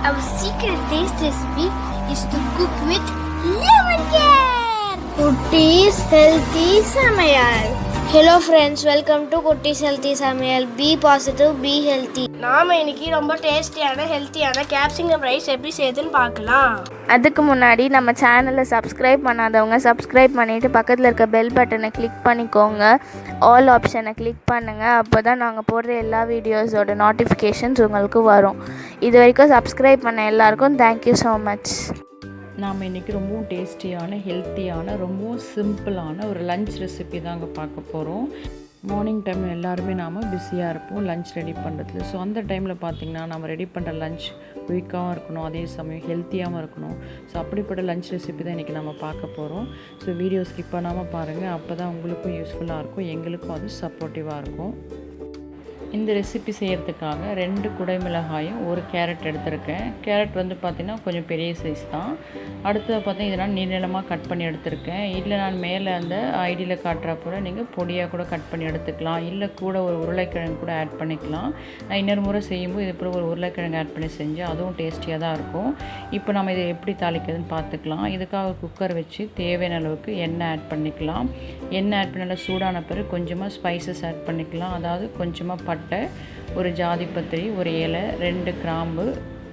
Our secret taste recipe is to cook with lemon care. Kutties Healthy Samayal. Hello friends, welcome to Kutties Healthy Samayal. Be positive, be healthy. நாம இன்னைக்கு ரொம்ப டேஸ்டியான ஹெல்த்தியான capsicum rice எப்படி செய்யுதுன்னு பார்க்கலாம். அதுக்கு முன்னாடி நம்ம சேனலை சப்ஸ்கிரைப் பண்ணாதவங்க சப்ஸ்கிரைப் பண்ணிவிட்டு பக்கத்தில் இருக்க பெல் பட்டனை கிளிக் பண்ணிக்கோங்க. ஆல் ஆப்ஷனை கிளிக் பண்ணுங்கள். அப்போ தான் நாங்கள் போடுற எல்லா வீடியோஸோட நோட்டிஃபிகேஷன்ஸ் உங்களுக்கு வரும். இது வரைக்கும் சப்ஸ்கிரைப் பண்ண எல்லாருக்கும் தேங்க்யூ ஸோ மச். நாம் இன்றைக்கி ரொம்பவும் டேஸ்டியான ஹெல்த்தியான ரொம்பவும் சிம்பிளான ஒரு லஞ்ச் ரெசிபி தாங்க பார்க்க போகிறோம். மார்னிங் டைமில் எல்லாருமே நாம் பிஸியாக இருப்போம் லஞ்ச் ரெடி பண்ணுறதுல. ஸோ அந்த டைமில் பார்த்திங்கன்னா நம்ம ரெடி பண்ணுற லஞ்ச் குயிக்காகவும் இருக்கணும், அதே சமயம் ஹெல்த்தியாகவும் இருக்கணும். ஸோ அப்படிப்பட்ட லஞ்ச் ரெசிபி தான் இன்றைக்கி நம்ம பார்க்க போகிறோம். ஸோ வீடியோ ஸ்கிப் பண்ணாமல் பாருங்கள், அப்போ தான் உங்களுக்கும் யூஸ்ஃபுல்லாக இருக்கும், எங்களுக்கும் அது சப்போர்ட்டிவாக இருக்கும். இந்த ரெசிபி செய்கிறதுக்காக 2 குடைமிளகாயும் 1 கேரட் எடுத்திருக்கேன். கேரட் வந்து பார்த்திங்கன்னா கொஞ்சம் பெரிய சைஸ் தான். அடுத்தது பார்த்தீங்கன்னா இதை நான் நீளமாக கட் பண்ணி எடுத்திருக்கேன். இல்லை நான் மேலே அந்த ஐடியில் காட்டுறப்போ நீங்கள் பொடியாக கூட கட் பண்ணி எடுத்துக்கலாம், இல்லை கூட ஒரு உருளைக்கிழங்கு கூட ஆட் பண்ணிக்கலாம். நான் இன்னொரு முறை செய்யும்போது இது போல் ஒரு உருளைக்கிழங்கு ஆட் பண்ணி செஞ்சேன், அதுவும் டேஸ்டியாக தான் இருக்கும். இப்போ நம்ம இதை எப்படி தாளிக்கிறதுன்னு பார்த்துக்கலாம். இதுக்காக குக்கர் வச்சு தேவையான அளவுக்கு எண்ணெய் ஆட் பண்ணிக்கலாம். எண்ணெய் ஆட் பண்ணி நல்லா சூடான பிறகு கொஞ்சமாக ஸ்பைசஸ் ஆட் பண்ணிக்கலாம். அதாவது கொஞ்சமாக பட்டை, ஒரு ஜாதிப்பத்திரி, ஒரு ஏலை, 2 கிராம்பு,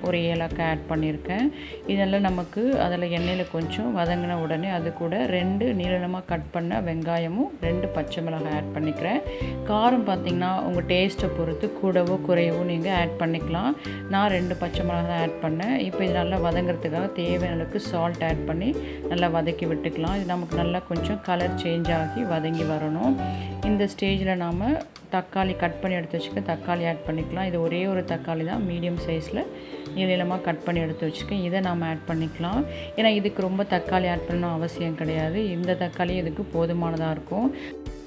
ஒரு ஏலக்காய் ஆட் பண்ணியிருக்கேன். இதெல்லாம் நமக்கு அதில் எண்ணெயில் கொஞ்சம் வதங்கின உடனே அது கூட 2 நீளமாக கட் பண்ண வெங்காயமும் 2 பச்சை மிளகாய் ஆட் பண்ணிக்கிறேன். காரம் பார்த்திங்கன்னா உங்கள் டேஸ்ட்டை பொறுத்து கூடவோ குறையவோ நீங்கள் ஆட் பண்ணிக்கலாம். நான் 2 பச்சை மிளகாய் ஆட் பண்ணேன். இப்போ இது நல்லா வதங்கிறதுக்காக தேவையான அளவுக்கு சால்ட் ஆட் பண்ணி நல்லா வதக்கி விட்டுக்கலாம். இது நமக்கு நல்லா கொஞ்சம் கலர் சேஞ்ச் ஆகி வதங்கி வரணும். இந்த ஸ்டேஜில் நாம் தக்காளி கட் பண்ணி எடுத்து வச்சுக்க தக்காளி ஆட் பண்ணிக்கலாம். இது ஒரே ஒரு தக்காளி தான், மீடியம் சைஸில் நீளமாக கட் பண்ணி எடுத்து வச்சுக்கேன். இதை நாம் ஆட் பண்ணிக்கலாம். ஏன்னா இதுக்கு ரொம்ப தக்காளி ஆட் பண்ணணும் அவசியம் கிடையாது, இந்த தக்காளி இதுக்கு போதுமானதாக இருக்கும்.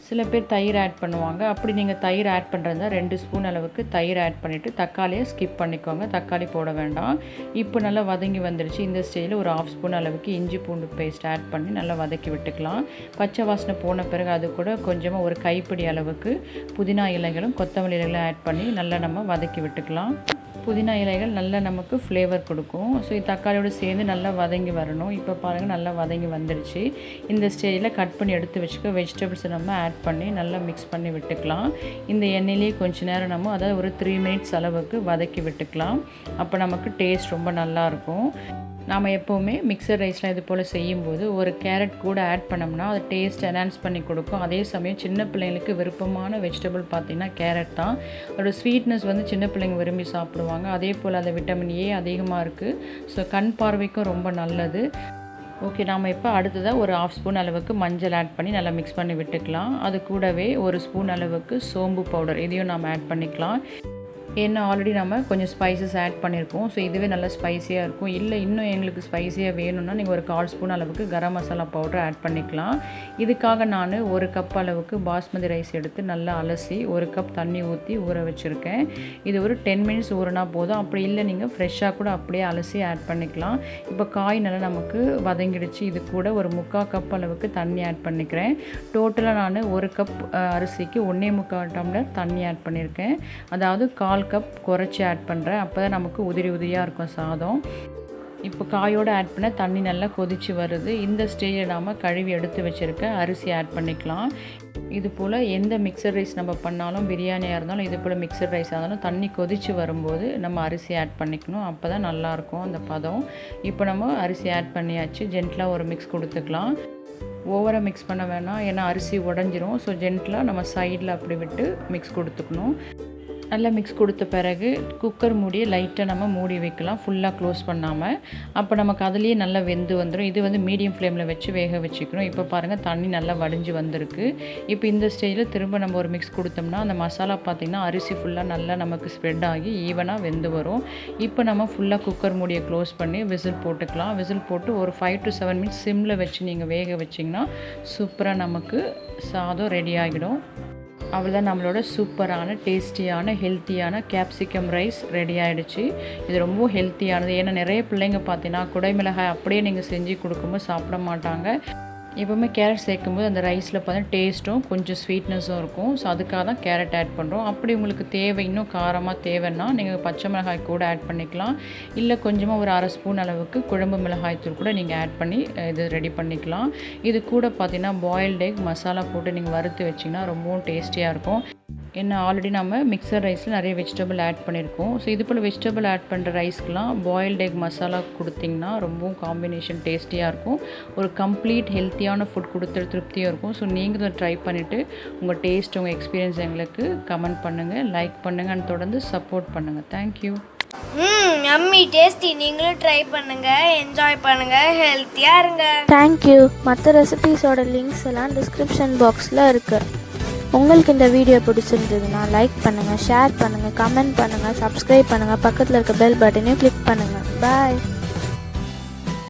சில பேர் தயிர் ஆட் பண்ணுவாங்க. அப்படி நீங்கள் தயிர் ஆட் பண்ணுறதா 2 ஸ்பூன் அளவுக்கு தயிர் ஆட் பண்ணிவிட்டு தக்காளியை ஸ்கிப் பண்ணிக்கோங்க, தக்காளி போட வேண்டாம். இப்போ நல்லா வதங்கி வந்துடுச்சு. இந்த ஸ்டேஜில் ஒரு 1/2 ஸ்பூன் அளவுக்கு இஞ்சி பூண்டு பேஸ்ட் ஆட் பண்ணி நல்லா வதக்கி விட்டுக்கலாம். பச்சை வாசனை போன பிறகு அது கூட கொஞ்சமாக ஒரு கைப்பிடி அளவுக்கு புதினா இலைகளும் கொத்தமல்லி இலைகளும் ஆட் பண்ணி நல்லா நம்ம வதக்கி விட்டுக்கலாம். புதினா இலைகள் நல்லா நமக்கு ஃப்ளேவர் கொடுக்கும். ஸோ தக்காளியோடு சேர்ந்து நல்லா வதங்கி வரணும். இப்போ பாருங்கள் நல்லா வதங்கி வந்துடுச்சு. இந்த ஸ்டேஜில் கட் பண்ணி எடுத்து வச்சுக்க வெஜிடபிள்ஸை நம்ம ஆட் பண்ணி நல்லா மிக்ஸ் பண்ணி விட்டுக்கலாம். இந்த எண்ணெயிலேயே கொஞ்சம் நேரம் நம்ம அதாவது ஒரு 3 மினிட்ஸ் அளவுக்கு வதக்கி விட்டுக்கலாம். அப்போ நமக்கு டேஸ்ட் ரொம்ப நல்லாயிருக்கும். நாம் எப்போவுமே மிக்சர் ரைஸ்லாம் இது போல் செய்யும்போது ஒரு கேரட் கூட ஆட் பண்ணோம்னா அது டேஸ்ட் என்ஹான்ஸ் பண்ணி கொடுக்கும். அதே சமயம் சின்ன பிள்ளைங்களுக்கு விருப்பமான வெஜிடபிள் பார்த்திங்கன்னா கேரட் தான். அதோட ஸ்வீட்னஸ் வந்து சின்ன பிள்ளைங்க விரும்பி சாப்பிடுவாங்க. அதே போல் அந்த விட்டமின் ஏ அதிகமாக இருக்குது. ஸோ கண் பார்வைக்கும் ரொம்ப நல்லது. ஓகே, நாம் இப்போ அடுத்ததாக ஒரு 1/2 ஸ்பூன் அளவுக்கு மஞ்சள் ஆட் பண்ணி நல்லா மிக்ஸ் பண்ணி விட்டுக்கலாம். அது கூடவே 1 ஸ்பூன் அளவுக்கு சோம்பு பவுடர் இதையும் நம்ம ஆட் பண்ணிக்கலாம். ஏன்னா ஆல்ரெடி நம்ம கொஞ்சம் ஸ்பைசஸ் ஆட் பண்ணியிருக்கோம். ஸோ இதுவே நல்லா ஸ்பைஸியாக இருக்கும். இல்லை இன்னும் எங்களுக்கு ஸ்பைஸியாக வேணும்னா நீங்கள் ஒரு 1/4 ஸ்பூன் அளவுக்கு கரம் மசாலா பவுடர் ஆட் பண்ணிக்கலாம். இதுக்காக நான் 1 கப் அளவுக்கு பாஸ்மதி ரைஸ் எடுத்து நல்லா அலசி 1 கப் தண்ணி ஊற்றி ஊற வச்சுருக்கேன். இது ஒரு 10 மினிட்ஸ் ஊறினா போதும். அப்படி இல்லை நீங்கள் ஃப்ரெஷ்ஷாக கூட அப்படியே அலசி ஆட் பண்ணிக்கலாம். இப்போ காய் நல்லா நமக்கு வதங்கிடுச்சு. இது கூட ஒரு 3/4 கப் அளவுக்கு தண்ணி ஆட் பண்ணிக்கிறேன். டோட்டலாக நான் 1 கப் அரிசிக்கு 1.25 டம்ளர் தண்ணி ஆட் பண்ணியிருக்கேன். அதாவது 1/4 கப் குறைச்சி ஆட் பண்ணுறேன். அப்போ தான் நமக்கு உதிரி உதிரியாக இருக்கும் சாதம். இப்போ காயோடு ஆட் பண்ண தண்ணி நல்லா கொதித்து வருது. இந்த ஸ்டேஜில் நாம் கழுவி எடுத்து வச்சுருக்க அரிசி ஆட் பண்ணிக்கலாம். இது போல் எந்த மிக்சர் ரைஸ் நம்ம பண்ணாலும், பிரியாணியாக இருந்தாலும் இது போல் மிக்சர் ரைஸாக இருந்தாலும் தண்ணி கொதித்து வரும்போது நம்ம அரிசி ஆட் பண்ணிக்கணும். அப்போ தான் நல்லாயிருக்கும் அந்த பதம். இப்போ நம்ம அரிசி ஆட் பண்ணியாச்சு. ஜென்டலாக ஒரு மிக்ஸ் கொடுத்துக்கலாம். ஓவராக மிக்ஸ் பண்ண வேணாம், ஏன்னா அரிசி உடஞ்சிரும். ஸோ ஜென்டலாக நம்ம சைடில் அப்படி விட்டு மிக்ஸ் கொடுத்துக்கணும். நல்லா மிக்ஸ் கொடுத்த பிறகு குக்கர் மூடியை லைட்டாக நம்ம மூடி வைக்கலாம், ஃபுல்லாக க்ளோஸ் பண்ணாமல். அப்போ நமக்கு அதுலேயே நல்லா வெந்து வந்துடும். இது வந்து மீடியம் ஃப்ளேமில் வச்சு வேக வச்சுக்கணும். இப்போ பாருங்கள் தண்ணி நல்லா வடிஞ்சு வந்திருக்கு. இப்போ இந்த ஸ்டேஜில் திரும்ப நம்ம ஒரு மிக்ஸ் கொடுத்தோம்னா அந்த மசாலா பார்த்திங்கன்னா அரிசி ஃபுல்லாக நல்லா நமக்கு ஸ்ப்ரெட் ஆகி ஈவனாக வெந்து வரும். இப்போ நம்ம ஃபுல்லாக குக்கர் மூடியை க்ளோஸ் பண்ணி விசில் போட்டுக்கலாம். விசில் போட்டு ஒரு 5 to 7 மினிட்ஸ் சிம்மில் வச்சு நீங்கள் வேக வச்சிங்கன்னா சூப்பராக நமக்கு சாதம் ரெடி ஆகிடும். அவ்வளோதான், நம்மளோட சூப்பரான டேஸ்டியான ஹெல்த்தியான கேப்சிகம் ரைஸ் ரெடி ஆகிடுச்சு. இது ரொம்ப ஹெல்த்தியானது. ஏன்னா நிறைய பிள்ளைங்க பார்த்தீங்கன்னா குடைமிளகாய் அப்படியே நீங்கள் செஞ்சு கொடுக்கும்போது சாப்பிட மாட்டாங்க. எப்போவுமே கேரட் சேர்க்கும்போது அந்த ரைஸில் பார்த்தீங்கன்னா டேஸ்ட்டும் கொஞ்சம் ஸ்வீட்னஸும் இருக்கும். ஸோ அதுக்காக தான் கேரட் ஆட் பண்ணுறோம். அப்படி உங்களுக்கு தேவை இன்னும் காரமாக தேவைன்னா நீங்கள் பச்சை மிளகாய் கூட ஆட் பண்ணிக்கலாம். இல்லை கொஞ்சமாக ஒரு 1/2 ஸ்பூன் அளவுக்கு குழம்பு மிளகாய் தூள் கூட நீங்கள் ஆட் பண்ணி இது ரெடி பண்ணிக்கலாம். இது கூட பார்த்தீங்கன்னா பாயில்டு எக் மசாலா போட்டு நீங்கள் வறுத்து வச்சிங்கன்னா ரொம்பவும் டேஸ்டியாக இருக்கும். ஏன்னா ஆல்ரெடி நம்ம மிக்சர் ரைஸில் நிறைய வெஜிடபிள் ஆட் பண்ணியிருக்கோம். ஸோ இது போல் வெஜிடபிள் ஆட் பண்ணுற ரைஸ்க்கெலாம் பாயில்டு எக் மசாலா கொடுத்திங்கன்னா ரொம்பவும் காம்பினேஷன் டேஸ்டியாக இருக்கும். ஒரு கம்ப்ளீட் ஹெல்த்தியான ஃபுட் கொடுத்து திருப்தியாக இருக்கும். ஸோ நீங்களும் ட்ரை பண்ணிவிட்டு உங்கள் டேஸ்ட் உங்கள் எக்ஸ்பீரியன்ஸ் எங்களுக்கு கமெண்ட் பண்ணுங்கள், லைக் பண்ணுங்கள் அண்ட் தொடர்ந்து சப்போர்ட் பண்ணுங்கள். தேங்க்யூ. அம்மி டேஸ்டி. நீங்களும் ட்ரை பண்ணுங்க, என்ஜாய் பண்ணுங்க, ஹெல்த்தியாக இருங்க. தேங்க்யூ. மற்ற ரெசிபீஸோட லிங்க்ஸ் எல்லாம் டிஸ்கிரிப்ஷன் பாக்ஸில் இருக்குது. உங்களுக்கு இந்த வீடியோ பிடிச்சிருந்ததுன்னா லைக் பண்ணுங்கள், ஷேர் பண்ணுங்கள், கமெண்ட் பண்ணுங்கள், சப்ஸ்கிரைப் பண்ணுங்கள், பக்கத்தில் இருக்க பெல் பட்டனையும் கிளிக் பண்ணுங்கள். பாய்.